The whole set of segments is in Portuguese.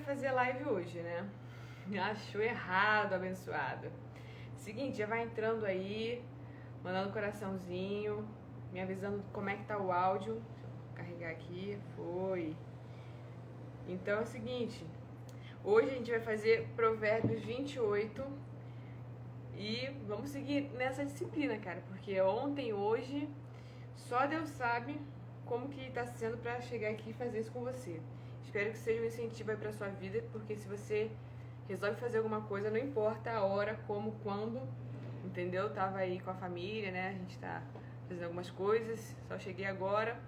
fazer live hoje, né? Achou errado, abençoado. Seguinte, já vai entrando aí, mandando coraçãozinho, me avisando como é que tá o áudio. Deixa eu carregar aqui, foi. Então é o seguinte, hoje a gente vai fazer Provérbios 28 e vamos seguir nessa disciplina, cara, porque ontem e hoje só Deus sabe como que tá sendo pra chegar aqui e fazer isso com você. Espero que seja um incentivo aí pra sua vida, porque se você resolve fazer alguma coisa, não importa a hora, como, quando, entendeu? Tava aí com a família, né? A gente tá fazendo algumas coisas, só cheguei agora,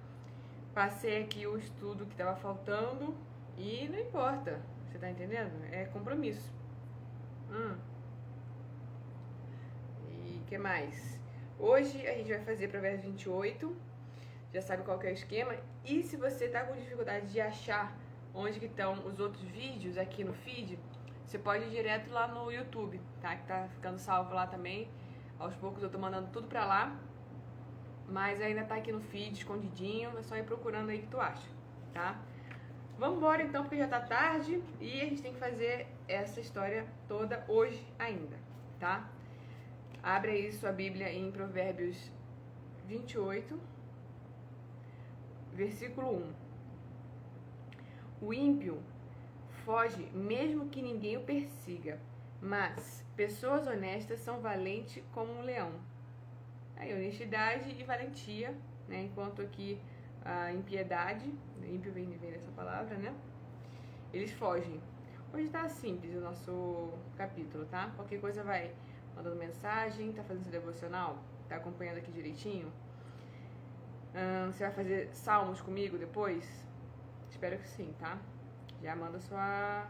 passei aqui o estudo que tava faltando e não importa, você tá entendendo? É compromisso. E que mais? Hoje a gente vai fazer Provérbios 28, já sabe qual que é o esquema. E se você tá com dificuldade de achar onde que estão os outros vídeos aqui no feed, você pode ir direto lá no YouTube, tá? Que tá ficando salvo lá também. Aos poucos eu tô mandando tudo pra lá, mas ainda tá aqui no feed, escondidinho. É só ir procurando aí que tu acha, tá? Vamos embora então, porque já tá tarde e a gente tem que fazer essa história toda hoje ainda, tá? Abre aí sua Bíblia em Provérbios 28, versículo 1. O ímpio foge mesmo que ninguém o persiga, mas pessoas honestas são valentes como um leão. Aí, honestidade e valentia, né? Enquanto aqui a impiedade, ímpio vem dessa palavra, né? Eles fogem. Hoje tá simples o nosso capítulo, tá? Qualquer coisa vai mandando mensagem, tá fazendo seu devocional, tá acompanhando aqui direitinho. Você vai fazer salmos comigo depois? Espero que sim, tá? Já manda sua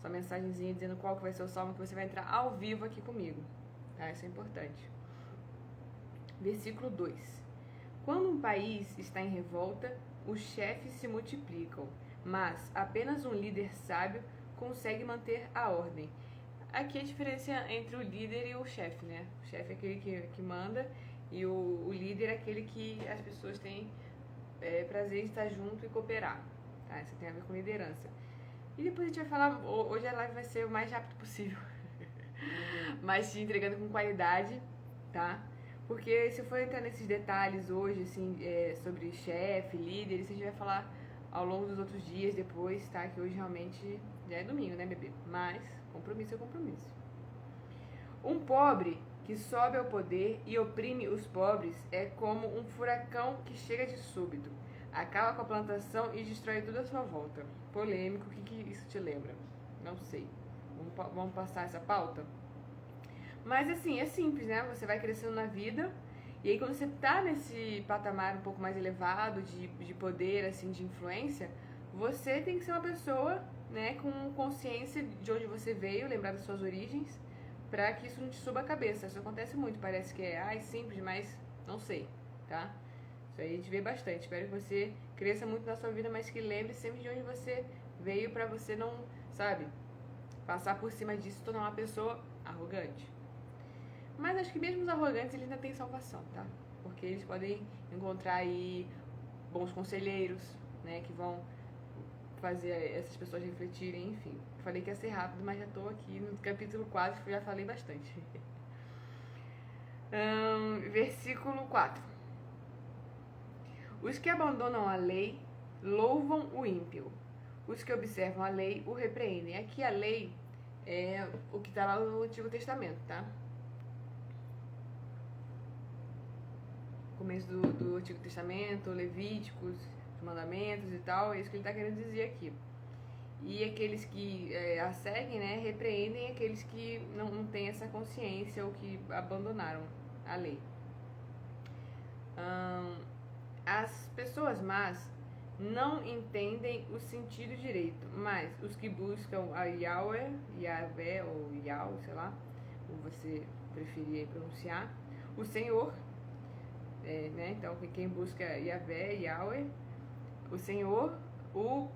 mensagenzinha dizendo qual que vai ser o salmo que você vai entrar ao vivo aqui comigo, tá? Isso é importante. Versículo 2. Quando um país está em revolta, os chefes se multiplicam, mas apenas um líder sábio consegue manter a ordem. Aqui a diferença entre o líder e o chefe, né? O chefe é aquele que manda e o líder é aquele que as pessoas têm prazer em estar junto e cooperar, tá? Isso tem a ver com liderança. E depois a gente vai falar, hoje a live vai ser o mais rápido possível, mas te entregando com qualidade, tá? Porque se eu for entrar nesses detalhes hoje, assim, sobre chefe, líder, isso a gente vai falar ao longo dos outros dias depois, tá? Que hoje realmente já é domingo, né, bebê? Mas compromisso é compromisso. Um pobre que sobe ao poder e oprime os pobres é como um furacão que chega de súbito, acaba com a plantação e destrói tudo à sua volta. Polêmico, o que isso te lembra? Não sei. Vamos passar essa pauta? Mas assim, é simples, né? Você vai crescendo na vida e aí quando você tá nesse patamar um pouco mais elevado de poder, assim, de influência, você tem que ser uma pessoa, né, com consciência de onde você veio, lembrar das suas origens, pra que isso não te suba a cabeça. Isso acontece muito, parece que é simples, mas não sei, tá? Isso aí a gente vê bastante. Espero que você cresça muito na sua vida, mas que lembre sempre de onde você veio pra você não, sabe, passar por cima disso e tornar uma pessoa arrogante. Mas acho que mesmo os arrogantes, eles ainda têm salvação, tá? Porque eles podem encontrar aí bons conselheiros, né, que vão fazer essas pessoas refletirem, enfim. Falei que ia ser rápido, mas já tô aqui no capítulo 4, que eu já falei bastante. Versículo 4. Os que abandonam a lei louvam o ímpio. Os que observam a lei o repreendem. Aqui a lei é o que está lá no Antigo Testamento, tá? Começo do Antigo Testamento, Levíticos, os mandamentos e tal, é isso que ele está querendo dizer aqui. E aqueles que a seguem, né, repreendem aqueles que não têm essa consciência ou que abandonaram a lei. As pessoas más não entendem o sentido direito, mas os que buscam a Yahvé ou Yahweh, sei lá, como você preferir pronunciar, o Senhor, né? Então quem busca Yahvé, Yahweh, o Senhor o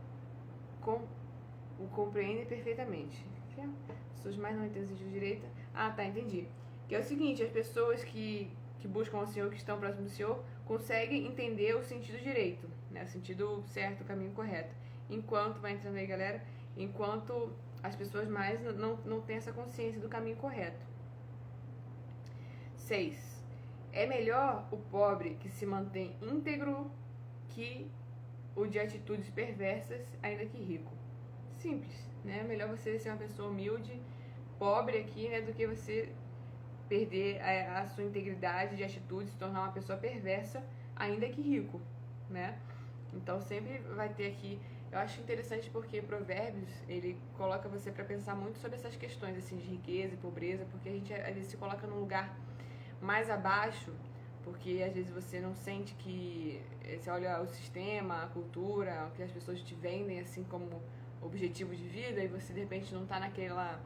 compreende perfeitamente. As pessoas mais não entendem o sentido direito. Ah, tá, entendi. Que é o seguinte, as pessoas que buscam o Senhor, que estão próximos do Senhor, conseguem entender o sentido direito, né? O sentido certo, o caminho correto. Enquanto vai entrando aí, galera, enquanto as pessoas mais não têm essa consciência do caminho correto. 6. É melhor o pobre que se mantém íntegro que o de atitudes perversas, ainda que rico. Simples, né? É melhor você ser uma pessoa humilde, pobre aqui, né, do que você perder a sua integridade de atitude, se tornar uma pessoa perversa, ainda que rico, né? Então sempre vai ter aqui. Eu acho interessante porque Provérbios, ele coloca você para pensar muito sobre essas questões assim de riqueza e pobreza, porque a gente às vezes se coloca num lugar mais abaixo, porque às vezes você não sente que você olha o sistema, a cultura, o que as pessoas te vendem assim como objetivo de vida, e você de repente não está naquela,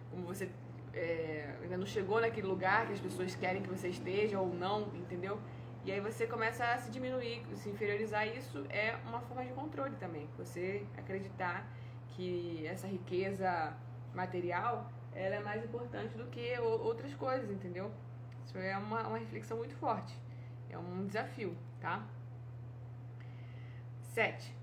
como você ainda não chegou naquele lugar que as pessoas querem que você esteja ou não, entendeu? E aí você começa a se diminuir, se inferiorizar. Isso é uma forma de controle também. Você acreditar que essa riqueza material, ela é mais importante do que outras coisas, entendeu? Isso é uma reflexão muito forte. É um desafio, tá? 7.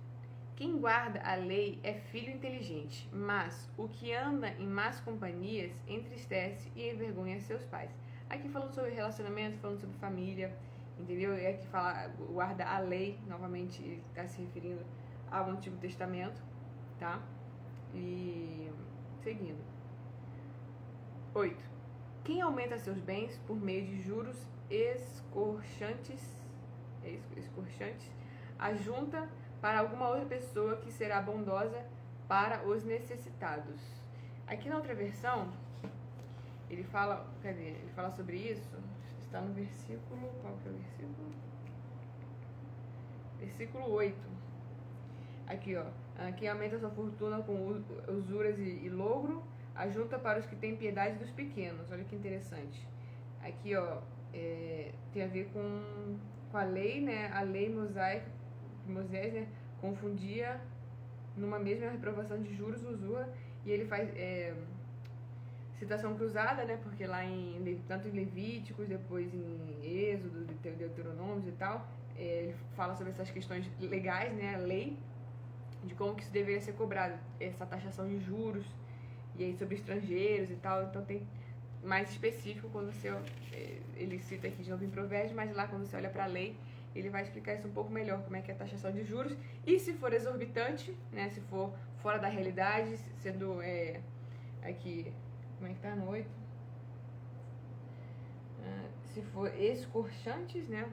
Quem guarda a lei é filho inteligente, mas o que anda em más companhias entristece e envergonha seus pais. Aqui falando sobre relacionamento, falando sobre família, entendeu? E aqui fala, guarda a lei, novamente ele está se referindo ao Antigo Testamento, tá? E seguindo. 8. Quem aumenta seus bens por meio de juros escorchantes, ajunta para alguma outra pessoa que será bondosa para os necessitados. Aqui na outra versão, ele fala, Ele fala sobre isso, está no versículo, qual que é o versículo? Versículo 8. Aqui, ó, quem aumenta sua fortuna com usuras e logro, ajunta para os que têm piedade dos pequenos. Olha que interessante. Aqui, ó, tem a ver com a lei, né? A lei mosaica, Moisés, né, confundia numa mesma reprovação de juros, usura, e ele faz citação cruzada, né? Porque lá tanto em Levíticos, depois em Êxodo, Deuteronômio e tal, ele fala sobre essas questões legais, né? A lei, de como que isso deveria ser cobrado, essa taxação de juros, e aí sobre estrangeiros e tal. Então tem mais específico quando você, ele cita aqui de novo em Provérbios, mas lá quando você olha para a lei, ele vai explicar isso um pouco melhor, como é que é a taxação de juros, e se for exorbitante, né, se for fora da realidade, sendo aqui, como é que tá no 8? Se for escorchantes, né,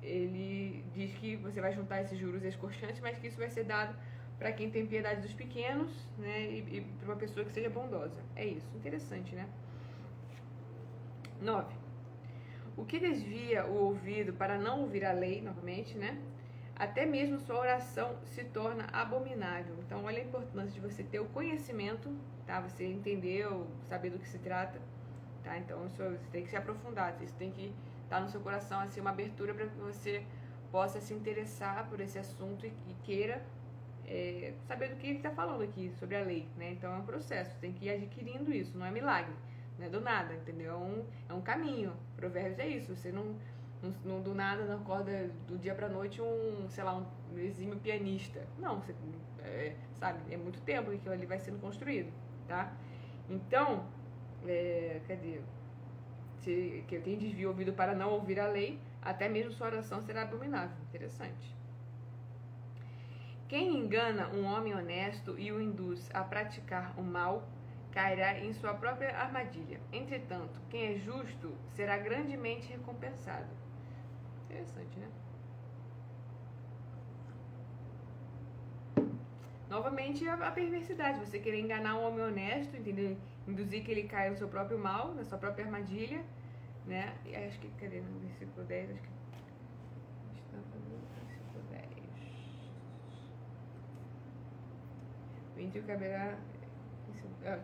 ele diz que você vai juntar esses juros escorchantes, mas que isso vai ser dado para quem tem piedade dos pequenos, né, e para uma pessoa que seja bondosa. É isso, interessante, né? 9. O que desvia o ouvido para não ouvir a lei, novamente, né? Até mesmo sua oração se torna abominável. Então, olha a importância de você ter o conhecimento, tá? Você entendeu, saber do que se trata, tá? Então, isso, você tem que se aprofundar, isso tem que estar no seu coração, assim, uma abertura para que você possa se interessar por esse assunto e queira saber do que ele está falando aqui sobre a lei, né? Então, é um processo, você tem que ir adquirindo isso, não é milagre. Não é do nada, entendeu? É um caminho. Provérbios é isso. Você não do nada não acorda do dia pra noite sei lá, um exímio pianista. Não, você, sabe? É muito tempo que aquilo ali vai sendo construído, tá? Então, cadê? Quem desvia o ouvido para não ouvir a lei, até mesmo sua oração será abominável. Interessante. Quem engana um homem honesto e o induz a praticar o mal, cairá em sua própria armadilha. Entretanto, quem é justo será grandemente recompensado. Interessante, né? Novamente, a perversidade. Você querer enganar um homem honesto, entendeu? Induzir que ele caia no seu próprio mal, na sua própria armadilha, né? E acho que, cadê? No versículo 10, acho que... Versículo 10. O ímpio caberá...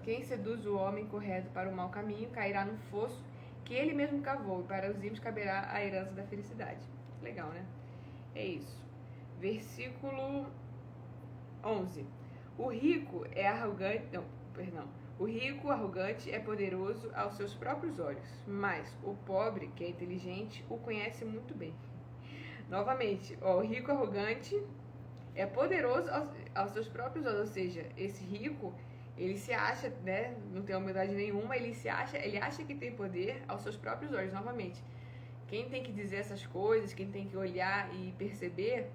Quem seduz o homem correto para o mau caminho cairá no fosso que ele mesmo cavou, e para os ímpios caberá a herança da felicidade. Legal, né? É isso. Versículo 11. O rico, arrogante, é poderoso aos seus próprios olhos, mas o pobre, que é inteligente, o conhece muito bem. Novamente, o rico arrogante é poderoso aos seus próprios olhos. Ou seja, esse rico, ele se acha, né, não tem humildade nenhuma, ele acha que tem poder aos seus próprios olhos. Novamente, quem tem que dizer essas coisas, quem tem que olhar e perceber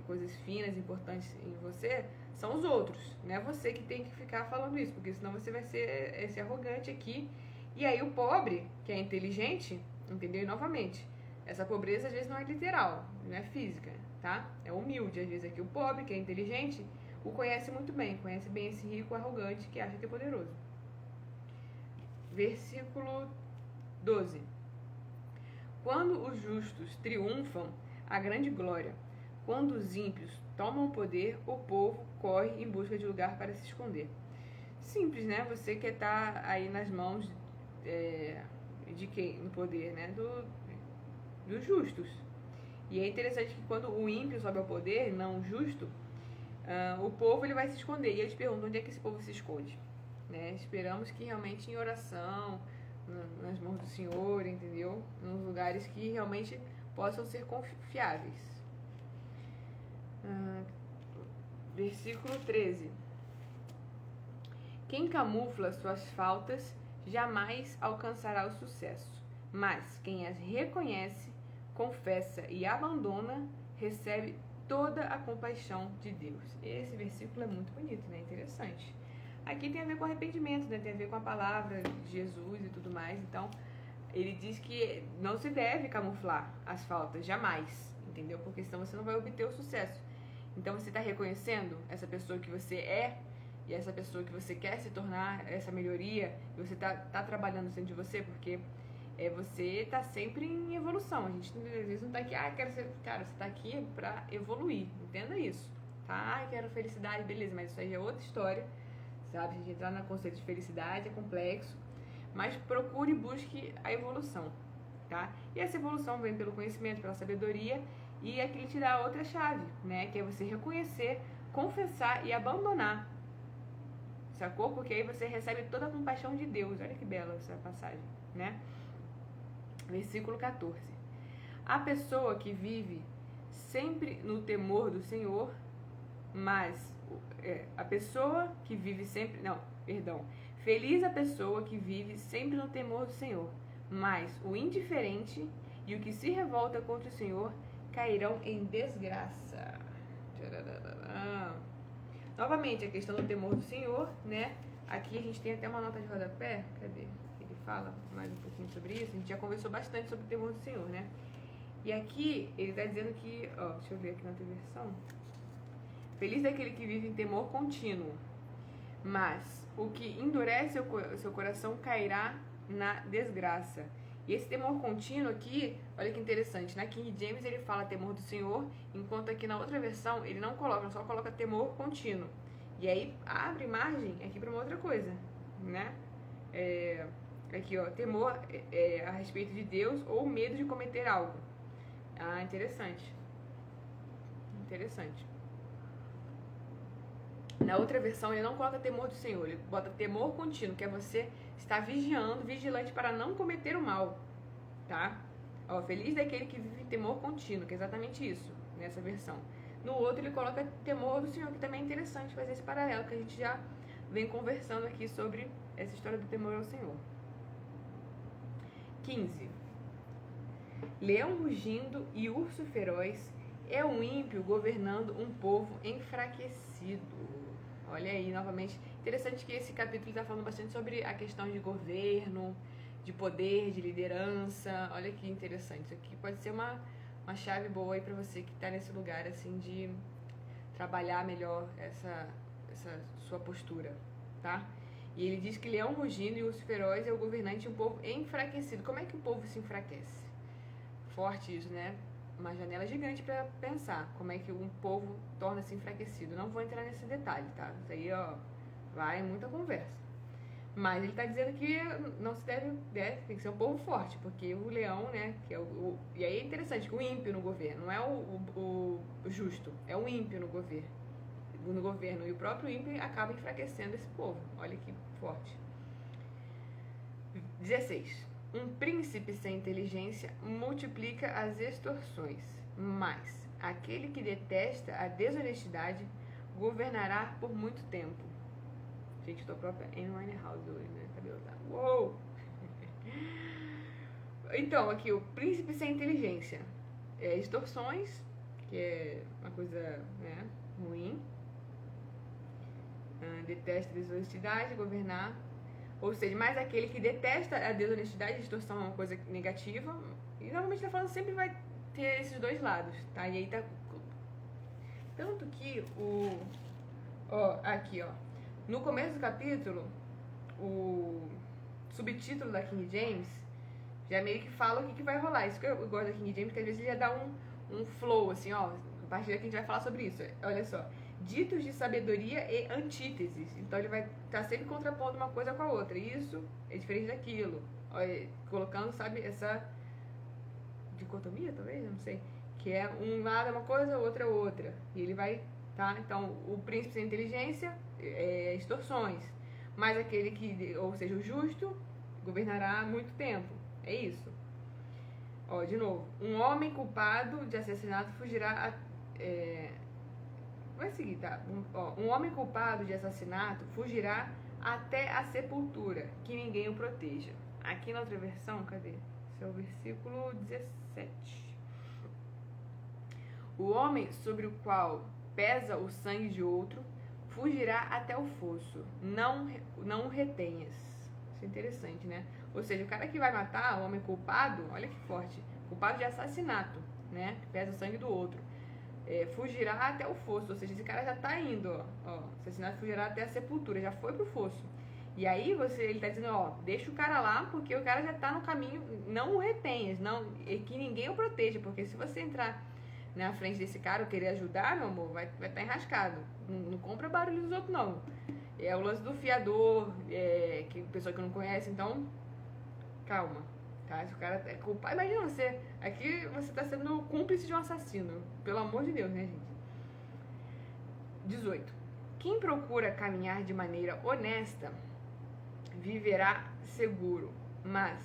coisas finas, importantes em você, são os outros. Não é você que tem que ficar falando isso, porque senão você vai ser esse arrogante aqui. E aí o pobre, que é inteligente, entendeu? E novamente, essa pobreza às vezes não é literal, não é física, tá? É humilde, às vezes aqui o pobre, que é inteligente, o conhece muito bem, conhece bem esse rico arrogante que acha que é poderoso. Versículo 12. Quando os justos triunfam, há grande glória. Quando os ímpios tomam o poder, o povo corre em busca de lugar para se esconder. Simples, né? Você quer estar aí nas mãos de quem? No poder, né? Dos justos. E é interessante que quando o ímpio sobe ao poder, não o justo, o povo ele vai se esconder. E eles perguntam onde é que esse povo se esconde. Né? Esperamos que realmente em oração, nas mãos do Senhor, entendeu? Nos lugares que realmente possam ser confiáveis. Versículo 13. Quem camufla suas faltas jamais alcançará o sucesso, mas quem as reconhece, confessa e abandona, recebe toda a compaixão de Deus. Esse versículo é muito bonito, né? Interessante. Aqui tem a ver com arrependimento, né? Tem a ver com a palavra de Jesus e tudo mais. Então, ele diz que não se deve camuflar as faltas, jamais, entendeu? Porque senão você não vai obter o sucesso. Então, você está reconhecendo essa pessoa que você é e essa pessoa que você quer se tornar, essa melhoria, e você tá trabalhando dentro de você, porque você tá sempre em evolução. A gente às vezes não tá aqui, quero ser... Cara, você tá aqui pra evoluir, entenda isso, tá? Quero felicidade, beleza, mas isso aí é outra história, sabe? A gente entrar no conceito de felicidade é complexo, mas procure e busque a evolução, tá? E essa evolução vem pelo conhecimento, pela sabedoria, e aqui ele te dá outra chave, né? Que é você reconhecer, confessar e abandonar. Sacou? Porque aí você recebe toda a compaixão de Deus. Olha que bela essa passagem, né? Versículo 14. A pessoa que vive sempre no temor do Senhor, mas a pessoa que vive sempre... Não, perdão. Feliz a pessoa que vive sempre no temor do Senhor, mas o indiferente e o que se revolta contra o Senhor cairão em desgraça. Novamente, a questão do temor do Senhor, né? Aqui a gente tem até uma nota de rodapé. Cadê? Ele fala mais um pouquinho sobre isso. A gente já conversou bastante sobre o temor do Senhor, né? E aqui ele está dizendo que... deixa eu ver aqui na outra versão. Feliz daquele que vive em temor contínuo, mas o que endurece o seu coração cairá na desgraça. E esse temor contínuo aqui, olha que interessante, na King James ele fala temor do Senhor, enquanto aqui na outra versão ele não coloca, só coloca temor contínuo. E aí abre margem aqui para uma outra coisa, né? Aqui, temor a respeito de Deus ou medo de cometer algo. Interessante. Interessante. Na outra versão ele não coloca temor do Senhor, ele bota temor contínuo, que é você estar vigiando, vigilante para não cometer o mal, tá? Feliz daquele que vive em temor contínuo, que é exatamente isso, nessa versão. No outro ele coloca temor do Senhor, que também é interessante fazer esse paralelo, que a gente já vem conversando aqui sobre essa história do temor ao Senhor. 15. Leão rugindo e urso feroz é um ímpio governando um povo enfraquecido. Olha aí, novamente, interessante que esse capítulo está falando bastante sobre a questão de governo, de poder, de liderança. Olha que interessante, isso aqui pode ser uma chave boa aí para você que está nesse lugar, assim, de trabalhar melhor essa sua postura, tá? E ele diz que leão rugindo e urso feroz é o governante de um povo enfraquecido. Como é que o povo se enfraquece? Forte isso, né? Uma janela gigante para pensar como é que um povo torna-se enfraquecido. Não vou entrar nesse detalhe, tá? Isso aí, vai muita conversa. Mas ele está dizendo que não se deve, tem que ser um povo forte, porque o leão, né, que é e aí é interessante, o ímpio no governo, não é o justo, é o ímpio no governo, e o próprio ímpio acaba enfraquecendo esse povo. Olha que forte. 16. Um príncipe sem inteligência multiplica as extorsões, mas aquele que detesta a desonestidade governará por muito tempo. Gente, tô própria Amy Winehouse hoje, né? Cabelo tá. Uou! Então, aqui, o príncipe sem inteligência. Extorsões, que é uma coisa, né, ruim. Detesta desonestidade, governar. Ou seja, mais aquele que detesta a desonestidade, a extorsão é uma coisa negativa. E normalmente tá falando sempre vai ter esses dois lados, tá? E aí tá. Tanto que aqui, ó. No começo do capítulo, o subtítulo da King James já meio que fala o que vai rolar. Isso que eu gosto da King James, que às vezes ele já dá um flow, assim, ó. A partir daqui a gente vai falar sobre isso. Olha só. Ditos de sabedoria e antíteses. Então ele vai estar sempre contrapondo uma coisa com a outra. Isso é diferente daquilo. Olha, colocando, sabe, essa dicotomia, talvez, não sei. Que é um lado é uma coisa, o outro é outra. E ele vai, tá? Então, o príncipe sem inteligência é extorsões. Mas aquele que, ou seja, o justo, governará muito tempo. É isso. Ó, de novo. Um homem culpado de assassinato fugirá vai seguir, tá? Um homem culpado de assassinato fugirá até a sepultura, que ninguém o proteja. Aqui na outra versão, cadê? Esse é o versículo 17. O homem sobre o qual pesa o sangue de outro fugirá até o fosso. Não o retenhas. Isso é interessante, né? Ou seja, o cara que vai matar o homem culpado, olha que forte, culpado de assassinato, né? Que pesa o sangue do outro. Fugirá até o fosso, ou seja, esse cara já tá indo, ó, assassinato fugirá até a sepultura, já foi pro fosso. E aí ele tá dizendo, ó, deixa o cara lá, porque o cara já tá no caminho, não o retenhas, não, que ninguém o proteja, porque se você entrar na frente desse cara ou querer ajudar, meu amor, vai tá enrascado. Não compra barulho dos outros, não. É o lance do fiador, que pessoa que não conhece, então, calma. Tá? Se o cara é culpado, imagina você, aqui você tá sendo cúmplice de um assassino. Pelo amor de Deus, né, gente? 18. Quem procura caminhar de maneira honesta viverá seguro, mas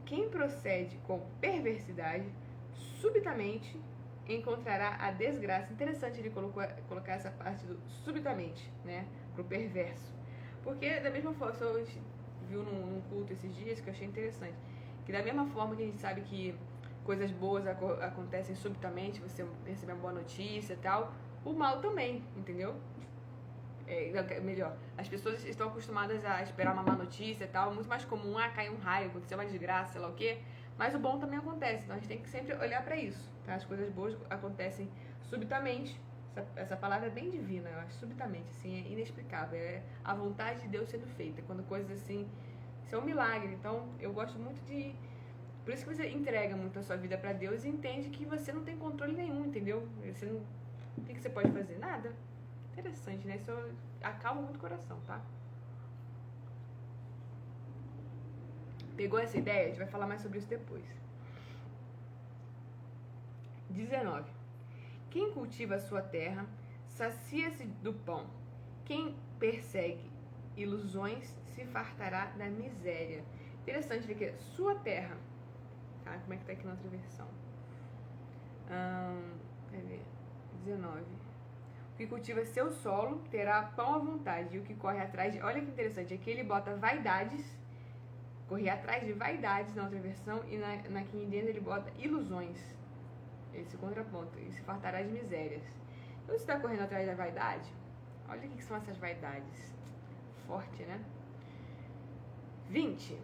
quem procede com perversidade subitamente encontrará a desgraça. Interessante ele colocar essa parte do subitamente, né, pro perverso. Porque da mesma forma, a gente viu num culto esses dias que eu achei interessante, que da mesma forma que a gente sabe que coisas boas acontecem subitamente, você recebe uma boa notícia e tal, o mal também, entendeu? Melhor, as pessoas estão acostumadas a esperar uma má notícia e tal, muito mais comum, cair um raio, acontecer uma desgraça, sei lá o quê, mas o bom também acontece, então a gente tem que sempre olhar pra isso, tá? As coisas boas acontecem subitamente, essa palavra é bem divina, eu acho, subitamente, assim, é inexplicável, é a vontade de Deus sendo feita, quando coisas assim, isso é um milagre, então eu gosto muito de, por isso que você entrega muito a sua vida pra Deus e entende que você não tem controle nenhum, entendeu? Você não, o que você pode fazer? Nada. Interessante, né? Isso acalma muito o coração, tá? Pegou essa ideia? A gente vai falar mais sobre isso depois. 19. Quem cultiva a sua terra sacia-se do pão. Quem persegue ilusões se fartará da miséria. Interessante ver que é sua terra. Tá? Como é que tá aqui na outra versão? Quer ver? 19. O que cultiva seu solo terá pão à vontade, e o que corre atrás de... Olha que interessante, aqui ele bota vaidades, correr atrás de vaidades na outra versão, e na King James ele bota ilusões, esse contraponto, e se fartará de misérias. Então você está correndo atrás da vaidade? Olha o que são essas vaidades. Forte, né? 20.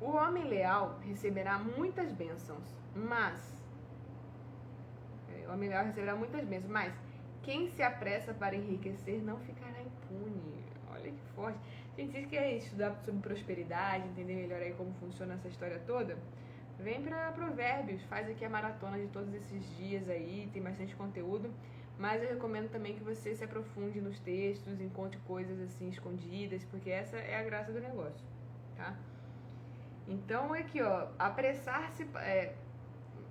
O homem leal receberá muitas bênçãos, mas... O homem leal receberá muitas bênçãos, mas... Quem se apressa para enriquecer não ficará impune. Olha que forte. Gente, vocês querem estudar sobre prosperidade, entender melhor aí como funciona essa história toda? Vem para Provérbios, faz aqui a maratona de todos esses dias aí, tem bastante conteúdo. Mas eu recomendo também que você se aprofunde nos textos, encontre coisas assim escondidas, porque essa é a graça do negócio, tá? Então aqui, ó, apressar-se...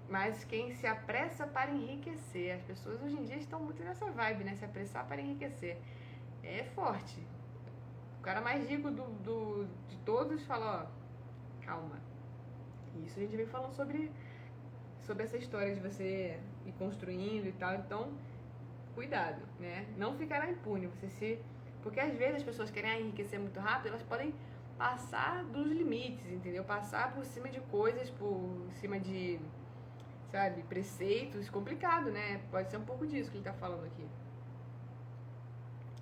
Mas quem se apressa para enriquecer, as pessoas hoje em dia estão muito nessa vibe, né? Se apressar para enriquecer. É forte. O cara mais rico de todos fala, ó, calma. Isso a gente vem falando sobre essa história de você ir construindo e tal. Então, cuidado, né? Não ficará impune. Porque às vezes as pessoas querem enriquecer muito rápido, elas podem passar dos limites, entendeu? Passar por cima de coisas, por cima de, sabe, preceitos. Complicado, né? Pode ser um pouco disso que ele tá falando aqui.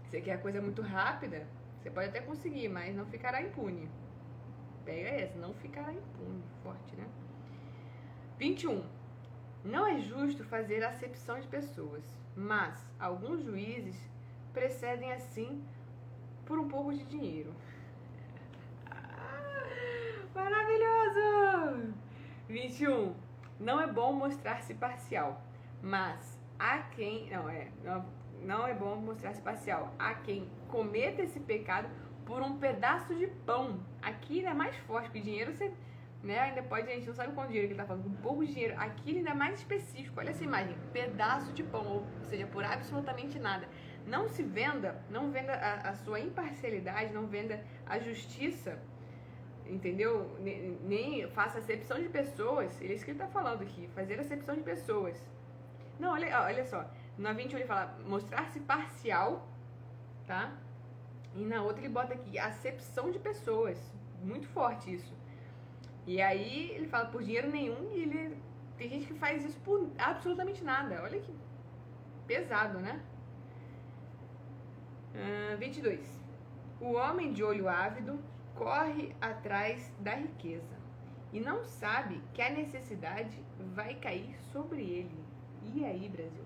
Você quer coisa muito rápida, você pode até conseguir, mas não ficará impune. Pega essa, não ficará impune. Forte, né? 21. Não é justo fazer acepção de pessoas, mas alguns juízes procedem assim por um pouco de dinheiro. Maravilhoso! 21. Não é bom mostrar-se parcial, mas há quem... Não é bom mostrar-se parcial. Há quem cometa esse pecado por um pedaço de pão. Aqui ele é mais forte, porque dinheiro você... Né? Ainda pode, a gente não sabe quanto dinheiro que ele tá falando, com pouco dinheiro. Aqui ele ainda é mais específico. Olha essa imagem, pedaço de pão, ou seja, por absolutamente nada. Não se venda, não venda a sua imparcialidade, não venda a justiça, entendeu? Nem faça acepção de pessoas. Ele é isso que ele tá falando aqui, fazer acepção de pessoas. Não, olha só, na 21 ele fala mostrar-se parcial, tá? E na outra ele bota aqui acepção de pessoas. Muito forte isso. E aí ele fala por dinheiro nenhum e tem gente que faz isso por absolutamente nada. Olha que pesado, né? 22. O homem de olho ávido corre atrás da riqueza e não sabe que a necessidade vai cair sobre ele. E aí, Brasil?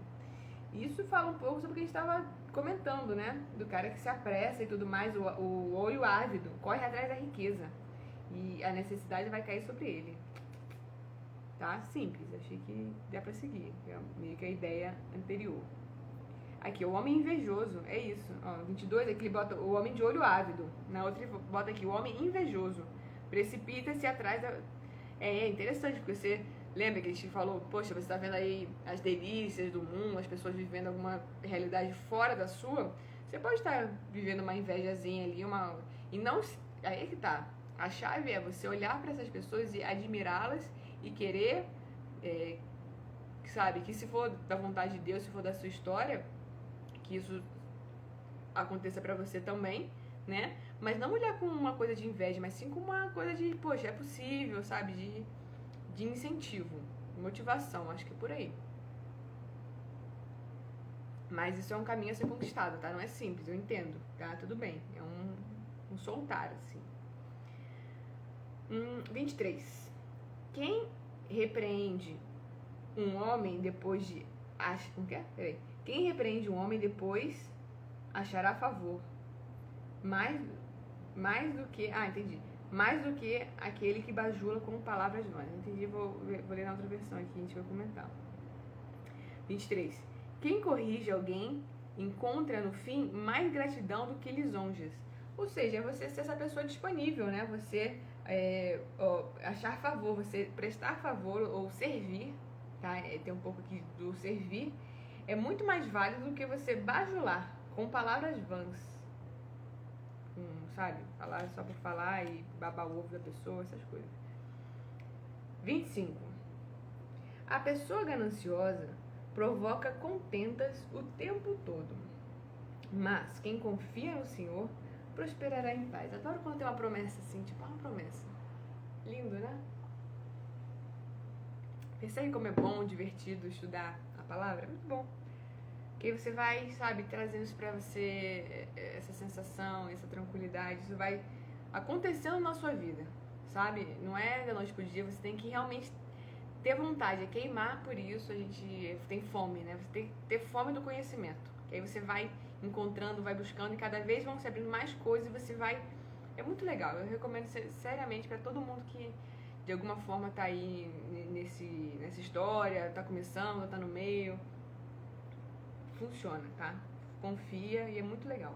Isso fala um pouco sobre o que a gente estava comentando, né? Do cara que se apressa e tudo mais, o olho ávido corre atrás da riqueza. E a necessidade vai cair sobre ele. Tá? Simples. Achei que dá pra seguir. É meio que a ideia anterior. Aqui, o homem invejoso. É isso. Ó, 22, aqui ele bota o homem de olho ávido. Na outra ele bota aqui o homem invejoso. Precipita-se atrás da... É interessante, porque você... Lembra que a gente falou, poxa, você tá vendo aí as delícias do mundo, as pessoas vivendo alguma realidade fora da sua. Você pode estar vivendo uma invejazinha ali, e não... Aí é que tá. A chave é você olhar para essas pessoas e admirá-las e querer, sabe, que se for da vontade de Deus, se for da sua história, que isso aconteça para você também, né? Mas não olhar com uma coisa de inveja, mas sim com uma coisa de, poxa, é possível, sabe, de incentivo, motivação, acho que é por aí. Mas isso é um caminho a ser conquistado, tá? Não é simples, eu entendo, tá? Tudo bem, é um soltar, assim. 23. Quem repreende um homem depois de... Quem repreende um homem depois achará favor. Mais do que... entendi. Mais do que aquele que bajula com palavras vãs. Entendi, vou ler na outra versão aqui, a gente vai comentar. 23. Quem corrige alguém encontra no fim mais gratidão do que lisonjas. Ou seja, você ser essa pessoa disponível, né? Você achar favor, você prestar favor ou servir, tá? Tem um pouco aqui do servir. É muito mais válido do que você bajular com palavras vãs. Sabe? Falar só por falar e babar o ovo da pessoa, essas coisas. 25. A pessoa gananciosa provoca contentas o tempo todo, mas quem confia no Senhor prosperará em paz. Adoro quando tem uma promessa assim, tipo uma promessa. Lindo, né? Percebe como é bom, divertido estudar a palavra? É muito bom. Que você vai, sabe, trazendo isso pra você, essa sensação, essa tranquilidade, isso vai acontecendo na sua vida, sabe? Não é da noite pro dia, você tem que realmente ter vontade, é queimar por isso, a gente tem fome, né? Você tem que ter fome do conhecimento, que aí você vai encontrando, vai buscando e cada vez vão se abrindo mais coisas e você vai... É muito legal, eu recomendo seriamente pra todo mundo que de alguma forma tá aí nessa história, tá começando, tá no meio... Funciona, tá? Confia e é muito legal.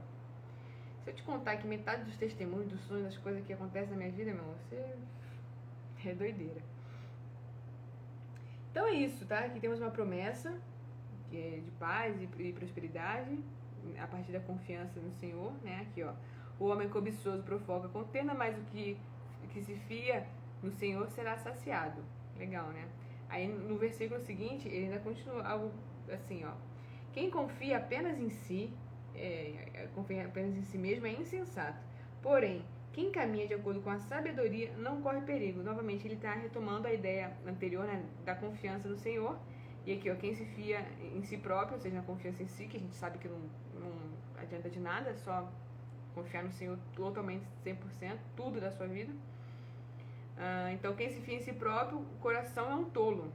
Se eu te contar que metade dos testemunhos, dos sonhos, das coisas que acontecem na minha vida, meu amor, você é doideira. Então é isso, tá? Aqui temos uma promessa que é de paz e prosperidade a partir da confiança no Senhor, né? Aqui, ó. O homem cobiçoso provoca contenda, mas o que se fia no Senhor será saciado. Legal, né? Aí no versículo seguinte, ele ainda continua algo assim, ó. Quem confia apenas em si, confia apenas em si mesmo, é insensato. Porém, quem caminha de acordo com a sabedoria não corre perigo. Novamente, ele está retomando a ideia anterior, né, da confiança no Senhor. E aqui, ó, quem se fia em si próprio, ou seja, na confiança em si, que a gente sabe que não adianta de nada, é só confiar no Senhor totalmente, 100%, tudo da sua vida. Então, quem se fia em si próprio, o coração é um tolo.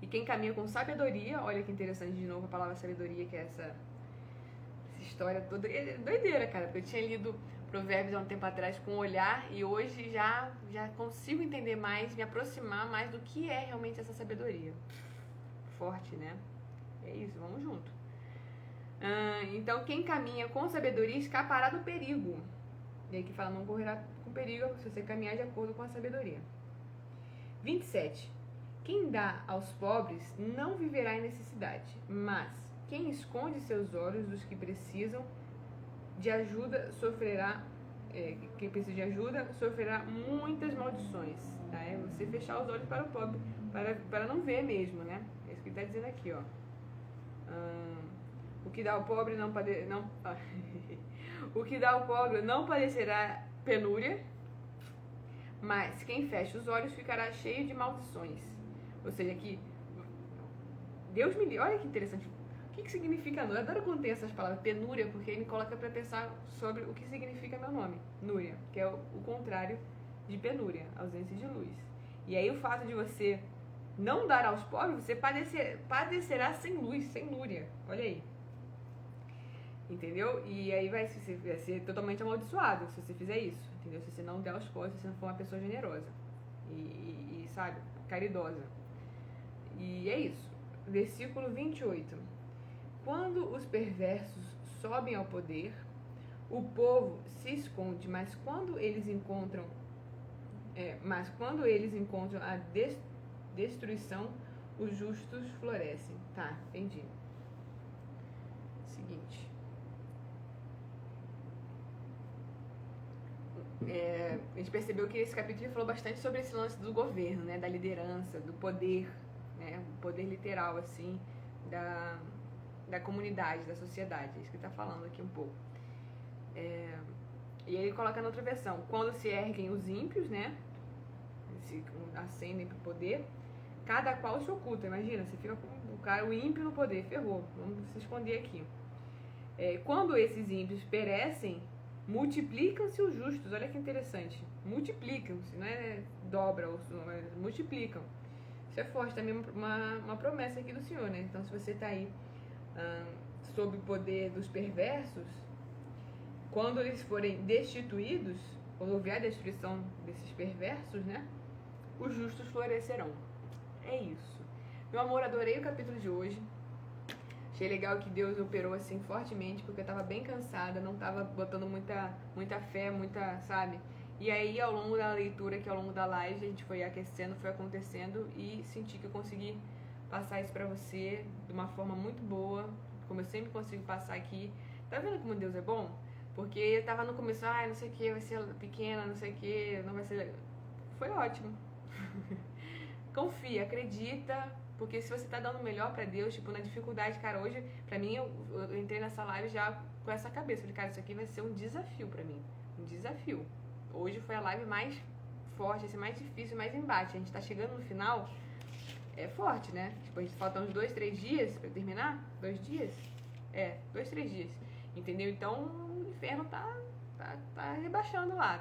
E quem caminha com sabedoria, olha que interessante de novo a palavra sabedoria, que é essa história toda. É doideira, cara, porque eu tinha lido Provérbios há um tempo atrás com um olhar e hoje já consigo entender mais, me aproximar mais do que é realmente essa sabedoria. Forte, né? É isso, vamos junto. Então, quem caminha com sabedoria escapará do perigo. E aqui fala, não correrá com perigo se você caminhar de acordo com a sabedoria. 27. Quem dá aos pobres não viverá em necessidade, mas quem esconde seus olhos dos que precisam de ajuda sofrerá, quem precisa de ajuda sofrerá muitas maldições. Tá? É você fechar os olhos para o pobre, para não ver mesmo, né? É isso que ele está dizendo aqui, ó. O que dá ao pobre o que dá ao pobre não padecerá penúria, mas quem fecha os olhos ficará cheio de maldições. Ou seja, que Deus me livre. Olha que interessante. O que significa Núria? Eu adoro quando tem essas palavras, penúria, porque ele me coloca para pensar sobre o que significa meu nome, Núria, que é o contrário de penúria, ausência de luz. E aí o fato de você não dar aos pobres, você padecerá sem luz, sem Núria. Olha aí. Entendeu? E aí vai ser totalmente amaldiçoado se você fizer isso, entendeu? Se você não der aos pobres, se você não for uma pessoa generosa e sabe, caridosa. E é isso. Versículo 28. Quando os perversos sobem ao poder, o povo se esconde, mas quando eles encontram a destruição, os justos florescem. Tá, entendi. Seguinte. A gente percebeu que esse capítulo falou bastante sobre esse lance do governo, né, da liderança, do poder, né, o poder literal, assim, da comunidade, da sociedade. É isso que ele está falando aqui um pouco. E ele coloca na outra versão, quando se erguem os ímpios, né, se ascendem para o poder, cada qual se oculta. Imagina, você fica com o ímpio no poder, ferrou, vamos se esconder aqui. Quando esses ímpios perecem, multiplicam-se os justos. Olha que interessante. Multiplicam-se, não é dobra, multiplicam. Isso é forte também, uma promessa aqui do Senhor, né? Então, se você está aí sob o poder dos perversos, quando eles forem destituídos, quando houver a destruição desses perversos, né? Os justos florescerão. É isso. Meu amor, adorei o capítulo de hoje. Achei legal que Deus operou assim fortemente, porque eu tava bem cansada, não tava botando muita fé, sabe? E aí, ao longo da leitura, que ao longo da live, a gente foi aquecendo, foi acontecendo e senti que eu consegui passar isso pra você de uma forma muito boa, como eu sempre consigo passar aqui. Tá vendo como Deus é bom? Porque eu tava no começo, não sei o que, vai ser pequena, não sei o que, não vai ser... Foi ótimo. Confia, acredita, porque se você tá dando o melhor pra Deus, tipo, na dificuldade, cara, hoje, pra mim, eu entrei nessa live já com essa cabeça. Falei, cara, isso aqui vai ser um desafio pra mim. Um desafio. Hoje foi a live mais forte, assim, mais difícil, mais embate. A gente tá chegando no final, é forte, né? Tipo, a gente falta uns 2, 3 dias pra terminar. 2 dias? 2, 3 dias. Entendeu? Então, o inferno tá rebaixando lá,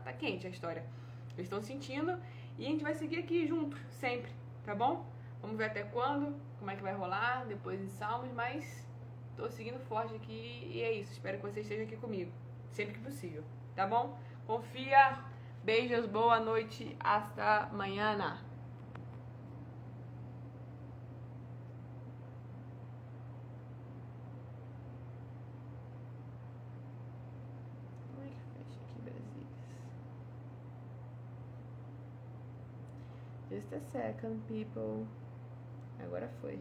tá quente a história. Eles estão sentindo e a gente vai seguir aqui junto, sempre, tá bom? Vamos ver até quando, como é que vai rolar, depois em Salmos, mas tô seguindo forte aqui e é isso. Espero que você esteja aqui comigo, sempre que possível, tá bom? Confia, beijos, boa noite, hasta mañana. Just a second, people. Agora foi.